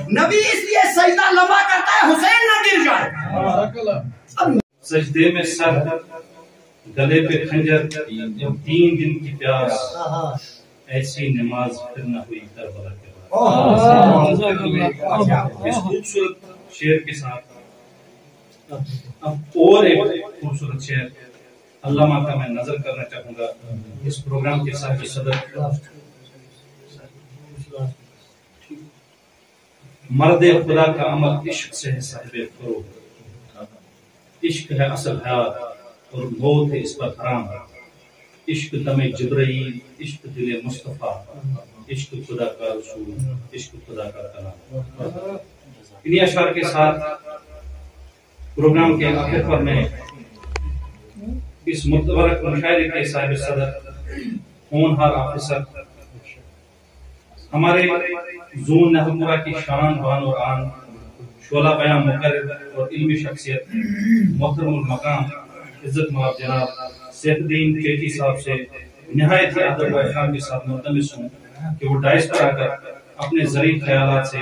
نبی اس لیے سجدہ لمبا کرتا ہے حسین نہ گر جائے. سجدے میں سر, گلے پہ خنجر, 3 دن کی پیاس, ایسی نماز پھر نہ ہوئی کربلا کے بعد. اس خوبصورت شعر کے ساتھ اب اور ایک خوبصورت شعر علامہ کا میں نظر کرنا چاہوں گا. اس پروگرام کے ساتھ صدر مرد خدا کا عمل عشق سے ہے صاحب فروغ, عشق ہے اصل حیات اور موت ہے اس پر حرام. عشق دم جبرائیل, عشق دل مصطفیٰ, عشق خدا کا رسول, عشق خدا کا کلام. انہی اشعار کے ساتھ پروگرام کے آخر پر میں اس متبرک مشاعرے کے صاحب صدر ہونہار آفیسر ہمارے زون نہمورہ کی شان بان اور آن, شعلہ بیان مقرر اور علمی شخصیت محترم المقام عزت مآب جناب سیف الدین کیٹی صاحب سے نہایت ہی ادب و احترام کے ساتھ ملتمس ہوں کہ وہ ڈائس پر آ کر اپنے زرعی خیالات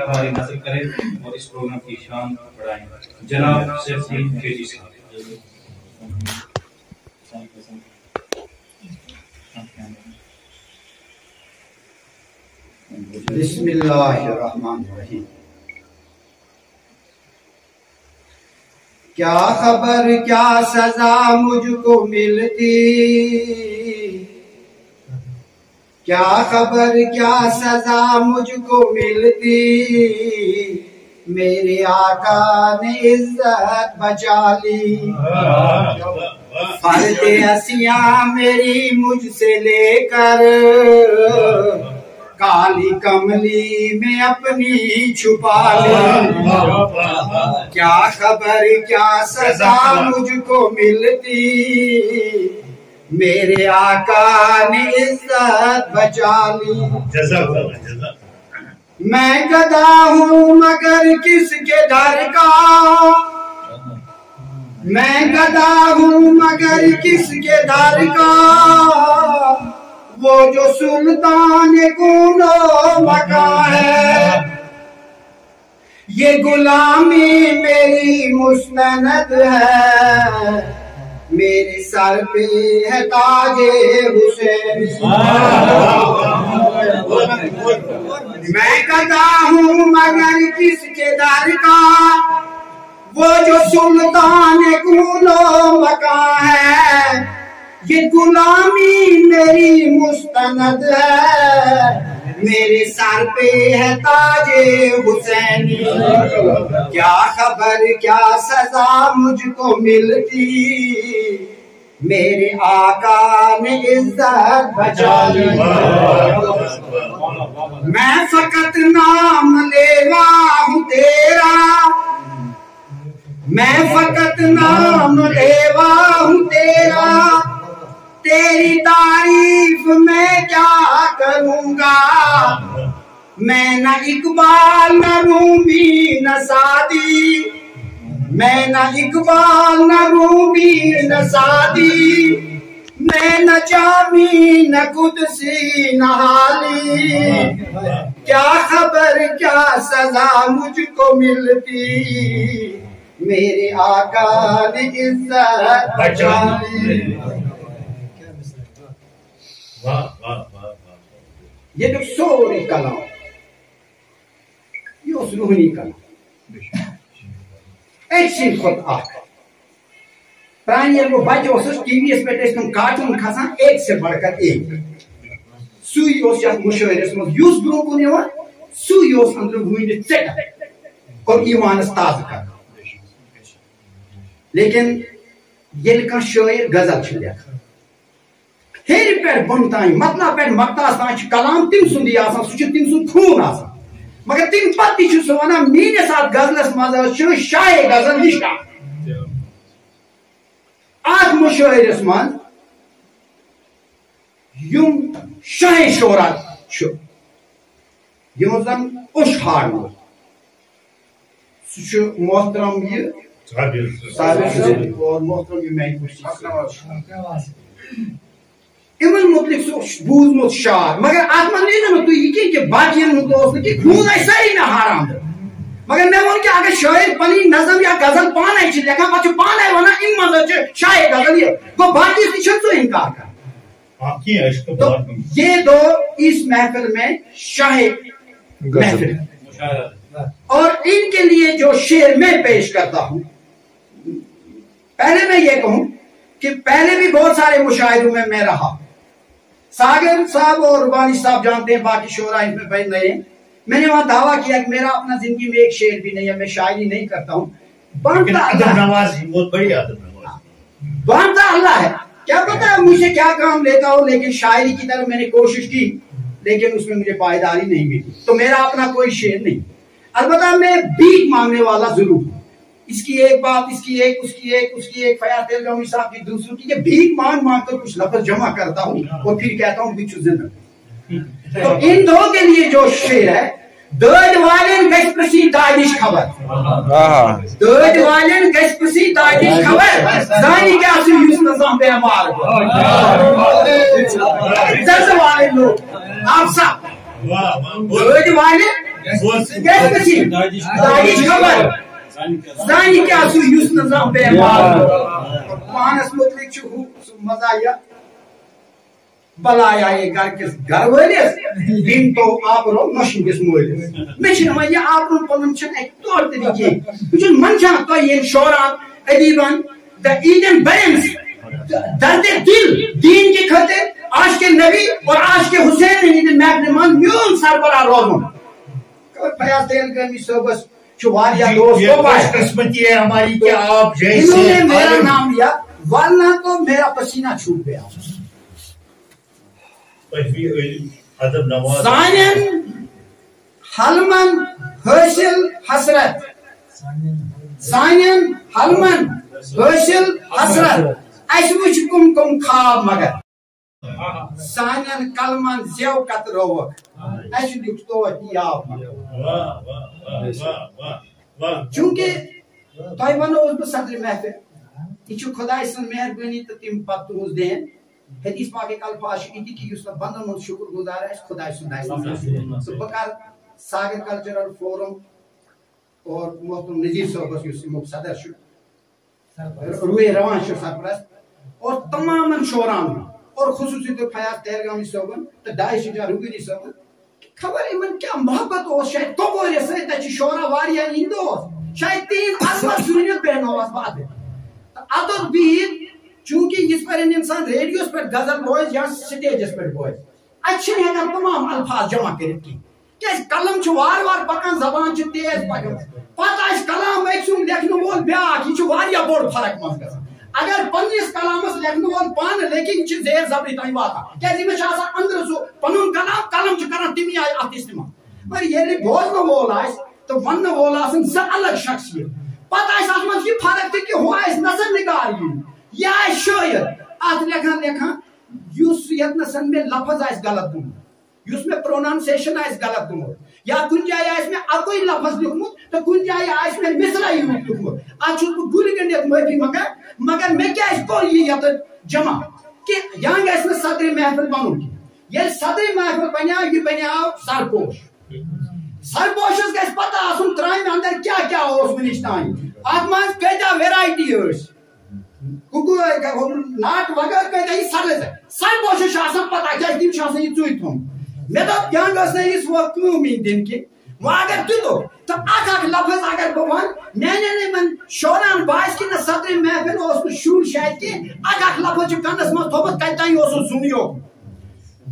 ہماری نظر کریں اور اس پروگرام کی شان بڑھائیں. جناب سیف الدین کیٹی صاحب. بسم اللہ الرحمن الرحیم. کیا خبر کیا سزا مجھ کو ملتی, کیا خبر کیا سزا مجھ کو ملتی, میرے آقا نے عزت بچا لی. فرد ہنسیاں میری مجھ سے لے کر کالی کملی میں اپنی چھپا لی. کیا خبر کیا سزا مجھ کو ملتی, میرے آقا نے عزت بچا لی. میں گدھا ہوں مگر کس کے در کا, میں گدھا ہوں مگر کس کے در کا, وہ جو سلطان کون و مکان ہے. یہ غلامی میری مستند ہے, میرے سر پہ ہے تاج حسین. میں گدھا ہوں مگر کس کے در کا, وہ جو سلطان کون و مکان ہے. یہ غلامی میری مستند ہے, میرے سر پہ ہے تاج حسینی. کیا خبر کیا سزا مجھ کو ملتی, میرے آقا نے عزت بچا لی. میں فقط نام لیوا ہوں تیرا, میں فقط نام لیوا ہوں تیرا, تیری تعریف میں کیا کروں گا. میں نہ اقبال نہ رومی نہ سعدی, میں نہ اقبال نہ رومی نہ سعدی, میں نہ جامی نہ قدسی نہ حالی. کیا خبر کیا سزا مجھ کو ملتی, میرے آقا نے عزت بچا لی. یہ جو سورے کلام یہ اس روحانی کلام ایک سن خود آکھ پرانی وہ بچے اس ٹی وی اس پہ تم کارٹون کھسان ایک سے بڑھ کر ایک سوئی اس جات مشاہرس میں یوز گروپ ہونے ہوا سوئی اس اندر ہوئی نے چیک اور ایمان استاز کر. لیکن یہ لکھا شاعر غزل چھلیا ہیر پر بنتائیں مطلع پر مقتاس تائیں کلام تم سندی آسان سوچ تم سند خون آسان مگر تم پتی چھو سوانا میرے ساتھ غزلس مزہ چھو شاہ غزل نشکا آج مشاہرس من یم شاہ شورات چھو یم زن اشہار مو سوچ محترم یہ صابر اور محترم یہ میں کچھ امن مطلق سو بوزمت شعر مگر آتما نہیں تو یہ کہ باقی دوست کی خون ساری میں حرام مگر میں ون کہ اگر شاعر پنی نظم یا غزل پانے لکھا پہ پانے ونان ام مز شاعر غزل یہ گو باقی تھی انکار کر تو یہ دو اس محفل میں شاہ محفل اور ان کے لیے جو شعر میں پیش کرتا ہوں پہلے میں یہ کہوں کہ پہلے بھی بہت سارے مشاعروں میں رہا ساگر صاحب اور ربانی صاحب جانتے ہیں باقی شعراء اس میں بیٹھ رہے ہیں میں نے وہاں دعویٰ کیا کہ میرا اپنا زندگی میں ایک شعر بھی نہیں ہے میں شاعری نہیں کرتا ہوں بانتا اللہ ہے کیا پتا ہے مجھے کیا کام لیتا ہوں لیکن شاعری کی طرف میں نے کوشش کی لیکن اس میں مجھے پائیداری نہیں ملی تو میرا اپنا کوئی شعر نہیں البتہ میں بھیک مانگنے والا ضرور ہوں اس کی ایک بات اس کی ایک اس کی ایک اس کی ایک فیاض تیلگامی صاحب کی دوسروں کی کہ بھیک مانگ مانگ کر کچھ لفظ جمع کرتا ہوں اور پھر کہتا ہوں بچو زندہ تو ان دو کے لیے جو شعر ہے دٲدۍ والٮ۪ن گژھِ پرٛژھِنۍ دادِچ خبر دٲدۍ والٮ۪ن گژھِ پرٛژھِنۍ دادِچ خبر زانہِ کیٛاہ چھُ یُس نہٕ زانٛہہ بٮ۪مار زَزٕ والٕنۍ لوگ آپ صاحب دٲدۍ والٮ۪ن گژھِ پرٛژھِنۍ دادِچ خبر زانہِ کیٛاہ چھُ یُس نہٕ زانٛہہ بٮ۪مار پانس متعلق چھُ ہُہ سُہ مزاحیہ بلایا یہ گھر کس گھر ولس دن تو آپ رو نوشن کس مولس میں چھن وۄنۍ یہ آپ رو پنن چھن ایک طور طریقے بہٕ چھُس منشان تو یہ شعراء ادیبن دا ایدن بیلنس درد دل دین کی خاطر عاشق نبی اور عاشق حسین نے ایدن محفل میون سربراہ روزن فیاض تیلگامی صاحبس چھُ واریاہ دوست کو قسمتی ہے ہماری کہ آپ جیسے انہوں نے میرا نام لیا ورنہ تو میرا پسینہ چھوٹ گیا سانین حلمن حاصل حسرت سانین حلمن حاصل حسرت اس وچ کم کم خواب مگر سانین کلمن زیو کت روک اس دیکھ تو یاب چونکہ تۄہہِ ونو اوس بہٕ صدر محفل یہ چھُ خداے سٕنٛز مہربٲنی تہٕ تَمہِ پتہٕ تُہنٛز دین حدیث پاک کے الفاظ یہ کہ یس بندن من شکر گزار ہے خدا سند تو بکار ساگر کلچرل فورم اور محترم نذیر صاحب یس صدر روئے روان سرپرست اور تمام شعراء اور خصوصی تو فیاض تیلگامی صاحب تو داعش رغوی صاحب خبر ان کیا محبت ہو شاید کپور ست شعراء واریاہ ہند شاید تین عظمت سنت بہن بات ادب بہت چونکہ اس پر انسان ریڈیوس پر غزل بوز یا سٹیجس پر بوز اچھے ہیکان تمام الفاظ جمع کرت کی کیاز قلم چھ وار وار پکان زبان چھ تیز پکان پتہ اس کلام ایک سن لکھن وول بیاکھ یہ چھ واریاہ بوڑ فرق مز گژھان اگر پنس کلامس لکھن وول پان لیکن چھ زیر زبری تانی واتان کیاز یہ چھ آسان اندر سو پنن کلام قلم چھ کران تمی آئی ات استعمال مگر یہ بوزن وول آس تو ون وول آسن ز الگ شخصیت پتہ اس ات مز یہ فرق تہ کہ ہو آس نظر نگار یا شاعر ات لکھان لکھان یس یتنسن میں لفظ آس غلط گومت یس میں پروننسیشن آس غلط گومت یا کن جائے آس میں اکوئی لفظ لکھمت تو کن جائے آس میں مثلا یوت لکھمت آج چھس بہ گل گنڈت معافی مگر میں کیا اس کو یہ جمع کہ یہاں گھس نا صدر محفل بنن یل صدر محفل بنیاو یہ بنیاو سرپوش سرپوشس گھس پتہ آسن ترامہ اندر کیا کیا اوس ونچ تان ات مز کیتا ویرائٹی ٲس ناٹ وغیر کہتا ہے سرز ہے سر پوشش آسان پتہ کیا تم چھ آسان یہ ژوٗرِ تھوٚمُت مےٚ دوٚپ یہاں گٔژھ نہٕ یِژھ وۄنۍ کٲم یِنۍ دِنہٕ کینٛہہ وۄنۍ اگر تیُتو تہٕ اکھ لفظ اگر بہٕ وَنہٕ میانٮ۪ن یِمن شعراہن باسہِ کہِ نہ صدرِ محفل اوس نہٕ شُر شاید کینٛہہ اکھ لفظ چھُ کَنس منٛز تھوٚمُت کتہِ تانۍ اوسُن زُن یوٚکُن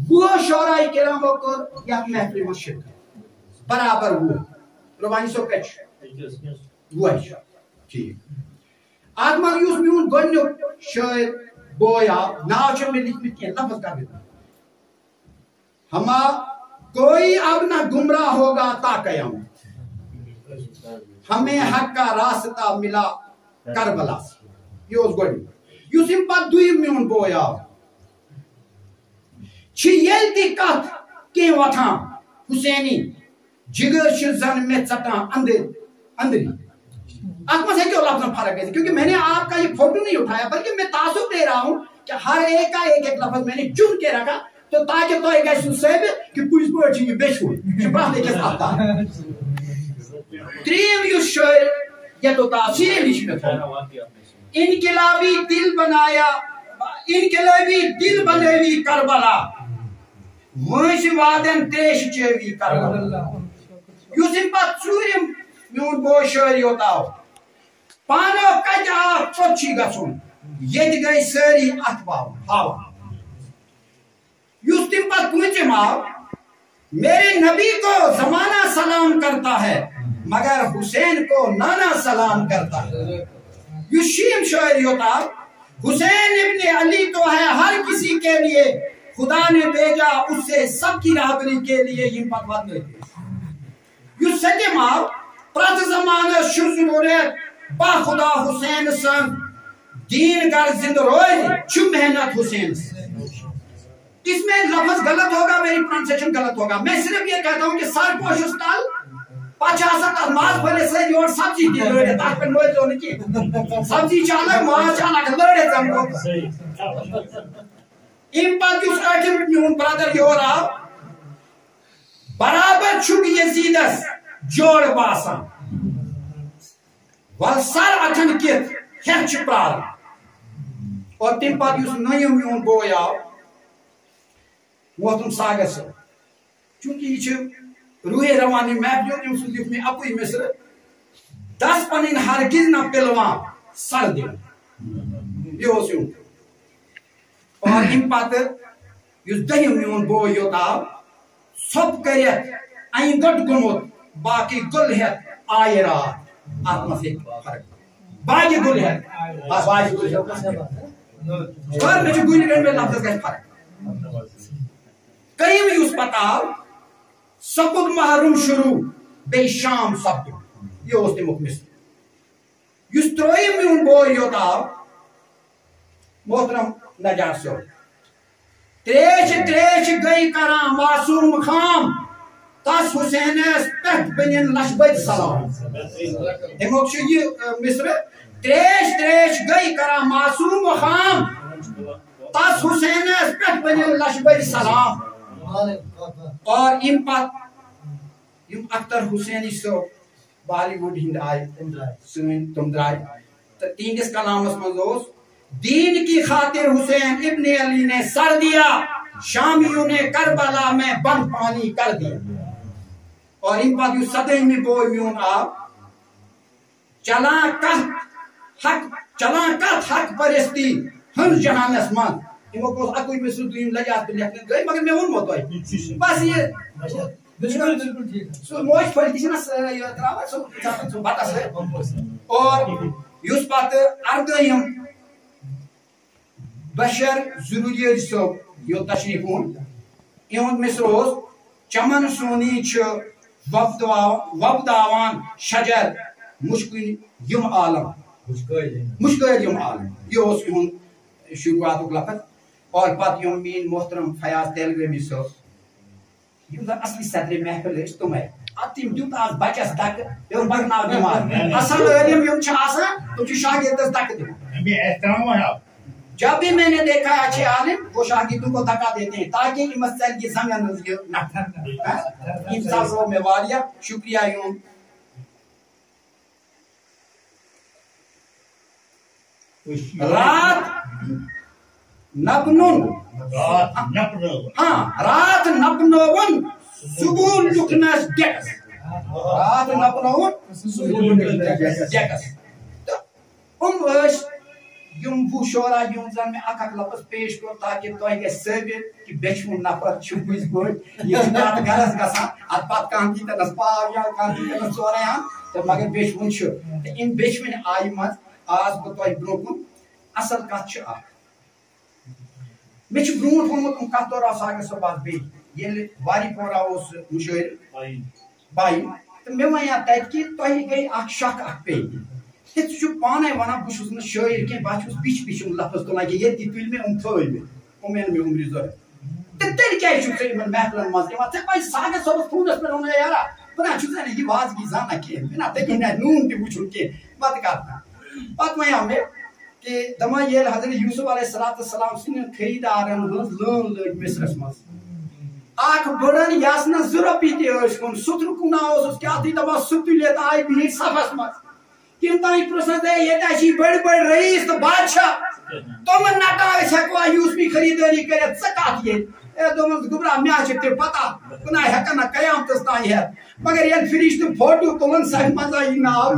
وہ شعراء کرامو کوٚر یتھ محفلہِ منٛز شرکت برابر وہ ربانی صٲب کتہِ چھُ وہ چھُ ٹھیٖک ات مز یس میون گۄڈنیُک شاعر بوے آو ناو چھُ مےٚ لیکھمٕتۍ کینٛہہ لفظ کر ہما کوئی اب نہ گمراہ ہوگا تا قیامت ہمیں حق کا راستہ ملا کربلا سے یہ اوس گۄڈنیُک یُس امہِ پتہٕ دوٚیِم میون بوے آو چھِ ییٚلہِ تہِ کتھ کینٛہہ وۄتھان حسینی جگر چھِ زن مےٚ ژٹان اندری ات مز ہے لفظ فرق ہے کیونکہ میں نے آپ کا یہ فوٹو نہیں اٹھایا بلکہ میں تعصب دے رہا ہوں کہ ہر ایک کا ایک ایک لفظ میں نے چن کے رکھا تو تاکہ تو گژھِ ثٲبت کہ پٔزۍ پٲٹھۍ چھُ یہِ بیچھوُن یہِ چھُ پرٛٮ۪تھ أکِس اَتھان ترٛیٚیِم یُس شٲعر یتو تاثیر ہی چھُ مےٚ تھوٚمُت انقلابی دل بنایا انقلابی دل بنٲوی کربلا وٲنٛسہِ وادن تریش چٲوی کربلا یُس اَمہِ پتہٕ ژوٗرِم میون بوے شٲعر یوت آو پانو کتہِ آو ژوٚت چھُے گژھُن ییٚتہِ گٔے سٲری اتھ ہاوان یُس تَمہِ پتہٕ پوٗنٛژِم آو میرے نبی کو زمانہ سلام کرتا ہے مگر حسین کو نانا سلام کرتا ہے یُس شیٖم شٲعر یوت آو حسین ابن علی تو ہے ہر کسی کے لیے خدا نے بھیجا اس سے سب کی رہبری کے لیے یم پتہٕ واتنٲوِتھ یُس سٔتِم آو پرٛٮ۪تھ زمانس چھُ ضروٗرت با خدا حسین سن دین گر زندہ روزِ چھُ محنت حسین اس میں لفظ غلط ہوگا میری پروننسیشن غلط ہوگا میں صرف یہ کہتا ہوں کہ سر پوشس تل پچھ آسان تر ماز پھلس سۭتۍ یور سبزی تہِ لٲرِتھ تتھ پٮ۪ٹھ مٲرۍزیو نہٕ کینٛہہ سبزی چھِ الگ ماز چھِ الگ لٲرِتھ زن اَمہِ پتہٕ یُس ٲٹھِم میون برادر یور آو برابر چھُکھ یزیدس جوڑ باسان ول سر اتھن کِتھ ہٮ۪تھ چھُ پرٛاران اور تَمہِ پتہٕ یُس نٔیِم میون بوے آو محترم ساگر صٲب چونکہ یہ چھُ روحے روانی محفل أمۍ سُنٛد لیوٗکھ مےٚ اَکُے مِثرٕ دس پنٕنۍ ہرگز نہ پِلوان سر دِوان یہِ اوس یُن اور اَمہِ پتہٕ یُس دٔہِم میون بوے یوت آو ژھۄپ کٔرِتھ اَنہِ گٔٹ گوٚمُت باقٕے گُل ہٮ۪تھ آیہِ راتھ اتھ منٛز ہیٚکہِ فرق باقٕے گُل ہٮ۪تھ باقٕے گُل ہٮ۪تھ خٲر مےٚ چھُ گُلہِ گٔنٛڈۍ لفظس گژھِ فرق کٔرِم یُس پتہٕ آو سپُد محروم شروع بیٚیہِ شام سپدُن یہِ اوس تمیُک مِثر یُس ترٛۆیِم میون بوے یوت آو محترم نجار صٲب تریش گٔے کران معصوٗم خام تس حسینس پٮ۪ٹھ بنٮ۪ن لچھ بٔدۍ سلام امیُک چھُ یہِ مِثرٕ تریش گٔے کران معصوٗم خام تس حسینس پٮ۪ٹھ بنٮ۪ن لچھ بٔدۍ سلام اور اَمہِ پتہٕ یِم اختر حسینی صٲب بالی وُڈ ہٕنٛدۍ آیہِ سٲنۍ تِم درٛاے تہٕ تِہنٛدِس کلامس منٛز اوس دین کی خاطر حسین ابن علی نے سر دیا شامیوں نے کربلا میں بند پانی کر دیا اور اَمہِ پتہٕ یُس سدٲہمہِ بوے میون آو چلان کتھ حق پرستی ہنٛز جہانس منٛز امیُک اوس اَکُے مِثر دوٚیِم لجاژ تہٕ لیکھنہٕ گٔے مگر مےٚ ووٚنمو تۄہہِ بس یہِ سُہ موج پھٔلۍ تہِ چھِنہ یہِ تراوان سُہ بتس سۭتۍ اور یُس پتہٕ اردٲہِم بشر ضروٗری صٲب یوٚت تشریٖف اوٚن یِہُنٛد مِثر اوس چمن سونی چھُ وۄبداوان شجر مُشکٕنۍ یِم عالم مُشکٲرۍ یِم عالم یہِ اوس یِہُنٛد شروعاتُک لفظ اور پتہٕ یِم میٲنۍ محترم فیاض تیلگٲمی صٲب یِم زن اصلی صدرِ محفل ٲسۍ تِمے اتھ تِم دیُت آز بچس دکہٕ پیوٚو بگناو دٮ۪ماغ اصل عٲلِم یِم چھِ آسان تِم چھِ شاگردس دکہٕ دِوان جب بھی میں نے دیکھا ہے اچھے عالم وہ شاگردوں کو دھکا دیتے ہیں تاکہ مسئلہ کی زنگن انصاف میں واریہ شکریہ یوں رات نپنون رات نپنون صبح لکھنس ڈیکس رات نپنون صبح لکھنس ڈیکس یم وہ شعرا یم زن میں اکھ لفظ پیش کور تاکہ تہ گژھِ ثٲبت کہ بیچھوُن نفر چھُ پٔزۍ پٲٹھۍ یہ پتہٕ گرس گژھان اتھ پتہٕ کانٛہہ دی تٔمِس پاو یا کانٛہہ دی تٔمِس ژورے ہن تہٕ مگر بیچھوُن چھُ تہٕ امہِ بیچھوٕنۍ آیہِ منٛز آس بہٕ تۄہہِ برٛونٛہہ کُن اصل کتھ چھِ اکھ مےٚ چھُ برٛونٛٹھ ووٚنمُت کتھ دوران ساگر صٲب آز بیٚیہِ ییٚلہِ واری پورہ اوس مُشٲعر بایِن تہٕ مےٚ وَنیٛاو تتہِ کہِ تۄہہِ گٔے اکھ شک اکھ پیٚیہِ ژٕ چھُکھ پانے ونان بہٕ چھُس نہٕ شٲعر کینٛہہ بہٕ چھُس پِچ پِچ لفظ تُلان کہِ ییٚتہِ تہِ تُلۍ مےٚ تھٲے مےٚ یِن مےٚ عمرِ ضوٚرتھ تہٕ تیٚلہِ کیازِ چھُکھ ژٕ یِمن محفلن منٛز یِوان ژےٚ پزِ ساگر صٲبس فونس پٮ۪ٹھ ونُن یارا بہٕ نہ چھُس نہٕ یہِ وازگی زانان کینٛہہ مےٚ نہ تگی نہٕ نوٗن تہِ وٕچھُن کینٛہہ پتہٕ کتھ پتہٕ وَنیٛاو مےٚ کہ دما یہ حضرت یوسف علیہ السلام سن خریدارن ہز لون لگ مصرس مز اخ بڑن یاسنا ضرورت تہ کن ستر کنا اس کیا تھی دما ستلیت آئی بہت صفس مز تم تھی پرسن دے یہ بڑ بڑ رئیس تو بادشاہ تم نٹا ہکوا یوسفی خریداری کرت ثقافت یہ گبرا مے تہ پتہ کنا ہکن قیامتس تان ہے مگر یہ فرشتہ فوٹو تلن سہ مزہ یہ ناو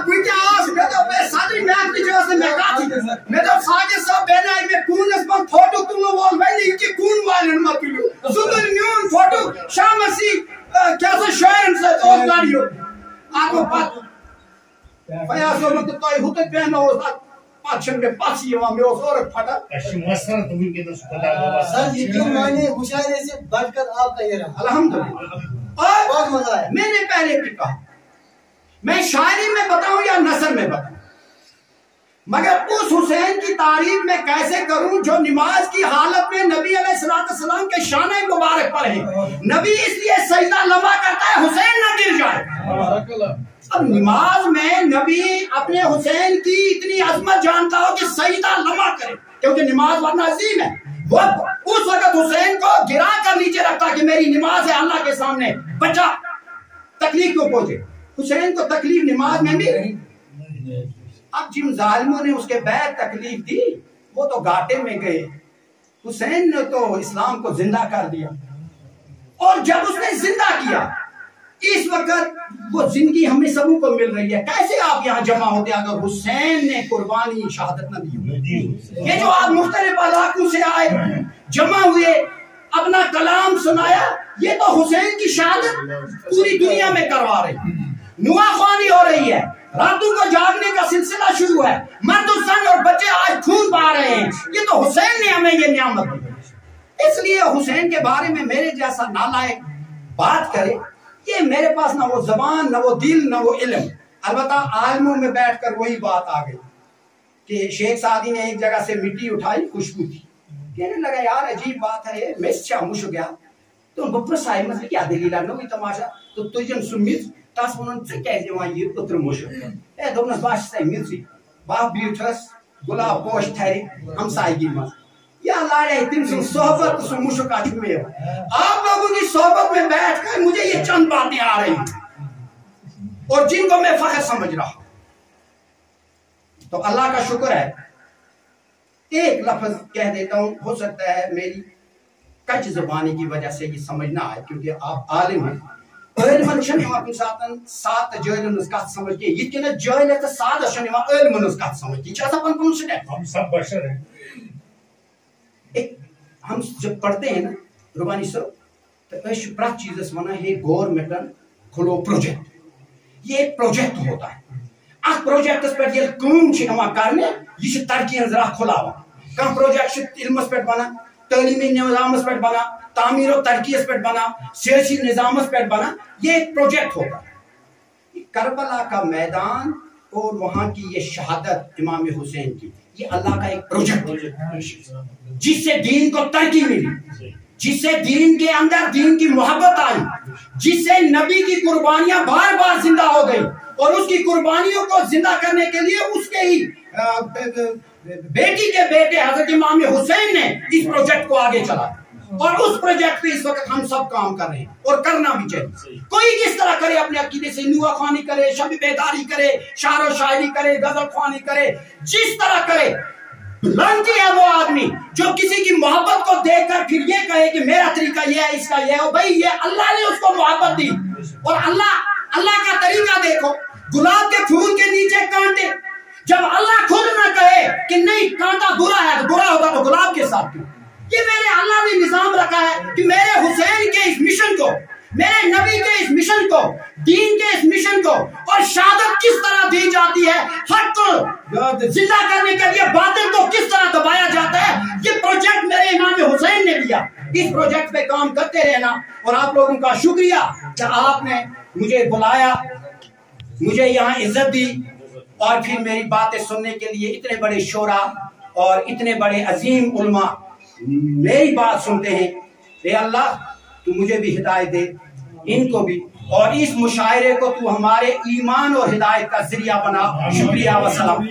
بچاس میں تو بے صدری محنت جس میں کاتی میں تو ساجد صاحب بنائی میں کونس پر فوٹو تلن وول ولی کہ کون والن متلو سدر میون فوٹو شامسی کیا سا شاعرن سے تو گاڑیو آگو پت فیاض احمد تو ہوت پہنو پچھن میں پاسی یوان میں اور پھٹا اش مسر تو ان کے تو خدا کا سر یقین مانے مشاعرے سے بڑھ کر آپ کا یہ رہا الحمدللہ اور بہت مزہ آیا میں نے پہلے بھی کہا میں شاعری میں بتاؤں یا نثر میں بتاؤں مگر اس حسین کی تعریف میں کیسے کروں جو نماز کی حالت میں نبی علیہ السلام کے شانہ مبارک پر ہے نبی اس لیے سجدہ لمبا کرتا ہے حسین نہ گر جائے اب نماز میں نبی اپنے حسین کی اتنی عظمت جانتا ہو کہ سجدہ لمبا کرے کیونکہ نماز ورنہ عظیم ہے وہ اس وقت حسین کو گرا کر نیچے رکھتا کہ میری نماز ہے اللہ کے سامنے بچا تکلیف کو پہنچے حسین کو تکلیف نماز میں بھی رہی اب جن ظالموں نے اس کے بعد تکلیف دی وہ تو گھاٹے میں گئے حسین نے تو اسلام کو زندہ کر دیا اور جب اس نے زندہ کیا اس وقت وہ زندگی ہمیں سبوں کو مل رہی ہے کیسے آپ یہاں جمع ہوتے اگر حسین نے قربانی شہادت نہ دی یہ جو آپ مختلف علاقوں سے آئے جمع ہوئے اپنا کلام سنایا یہ تو حسین کی شہادت پوری دنیا میں کروا رہی نواخوانی ہو رہی ہے راتوں کو جاگنے کا سلسلہ شروع ہے مرد و زن اور بچے آج خون بہا رہے ہیں یہ تو حسین نے ہمیں یہ نعمت دی اس لیے حسین کے بارے میں میرے جیسا نالائق بات کرے یہ میرے پاس نہ وہ زبان نہ وہ دل نہ وہ علم البتہ عالموں میں بیٹھ کر وہی بات آ گئی کہ شیخ سعدی نے ایک جگہ سے مٹی اٹھائی خوشبو تھی کہنے لگا یار عجیب بات ہے یہ مس مش گیا تو بپرس آئی مز کیا دلیل نوی تماشا تو تجن سو مز تس ون ژے یہ اوتر مش اے دس بس سا مزی بہ بیٹھس گلاب پوش تھرِ ہمسائیگی مز یا لاڑے تم سن صحبت سو مشکا چھوئے آپ لوگوں کی صحبت میں بیٹھ کر مجھے یہ چند باتیں آ رہی اور جن کو میں فخر سمجھ رہا ہوں تو اللہ کا شکر ہے ایک لفظ کہہ دیتا ہوں ہو سکتا ہے میری کچ زبانی کی وجہ سے یہ سمجھ نہ آئے کیونکہ آپ عالم ہیں علمن چھنہ کن ساتن سات جٲلن ہٕنٛز کتھ سمجھ کے یِتھ کٔنۍ جٲلۍ تہٕ سادس چھنہٕ یِوان علمن ہٕنٛز کتھ سمجھ یہ چھِ آسان پن پن سٹیپ ہم سب بشر ہیں ہم جب پڑھتے ہیں نا ربانی صاحب تو اس پرت چیز ونان ہے گورنمنٹن کھلو پروجیکٹ یہ ایک پروجیکٹ ہوتا ہے ات پروجیکٹس پہ یل کٲم چھِ یِوان کرنہِ یہ چھِ ترقی ہٕنٛز راہ کھُلاوان کانٛہہ پروجیکٹ چھُ علمس پہ بنان تعلیمی نظامس پہ بنان تعمیر و ترقی پہ بنا سیاسی نظام پہ بنا یہ ایک پروجیکٹ ہوگا کربلا کا میدان اور وہاں کی یہ شہادت امام حسین کی یہ اللہ کا ایک پروجیکٹ جس سے دین کو ترقی ملی جس سے دین کے اندر دین کی محبت آئی جس سے نبی کی قربانیاں بار بار زندہ ہو گئی اور اس کی قربانیوں کو زندہ کرنے کے لیے اس کے ہی بیٹی کے بیٹے حضرت امام حسین نے اس پروجیکٹ کو آگے چلا اور اس پروجیکٹ پہ اس وقت ہم سب کام کر رہے ہیں اور کرنا بھی چاہیے کوئی کس طرح کرے اپنے عقیدے سے نوا خوانی کرے شب بیداری کرے شعر و شاعری کرے غزل خوانی کرے جس طرح کرے لانتی ہے وہ آدمی جو کسی کی محبت کو دیکھ کر پھر یہ کہے کہ میرا طریقہ یہ ہے اس کا یہ ہے بھائی یہ اللہ نے اس کو محبت دی اور اللہ کا طریقہ دیکھو گلاب کے پھول کے نیچے کانٹے جب اللہ خود نہ کہے کہ نہیں کانٹا برا ہے تو برا ہوتا تو گلاب کے ساتھ کیوں یہ میرے اللہ نے نظام رکھا ہے کہ میرے حسین کے اس مشن کو میرے نبی کے اس مشن کو دین کے اس مشن کو اور شہادت کس طرح دی جاتی ہے حق کو زندہ کرنے کے لیے باطل کو کس طرح دبایا جاتا ہے یہ پروجیکٹ میرے امام حسین نے دیا اس پروجیکٹ پہ کام کرتے رہنا اور آپ لوگوں کا شکریہ کہ آپ نے مجھے بلایا مجھے یہاں عزت دی اور پھر میری باتیں سننے کے لیے اتنے بڑے شعرا اور اتنے بڑے عظیم علماء میری بات سنتے ہیں اے اللہ تو مجھے بھی ہدایت دے ان کو بھی اور اس مشاعرے کو تو ہمارے ایمان اور ہدایت کا ذریعہ بنا. شکریہ وسلام.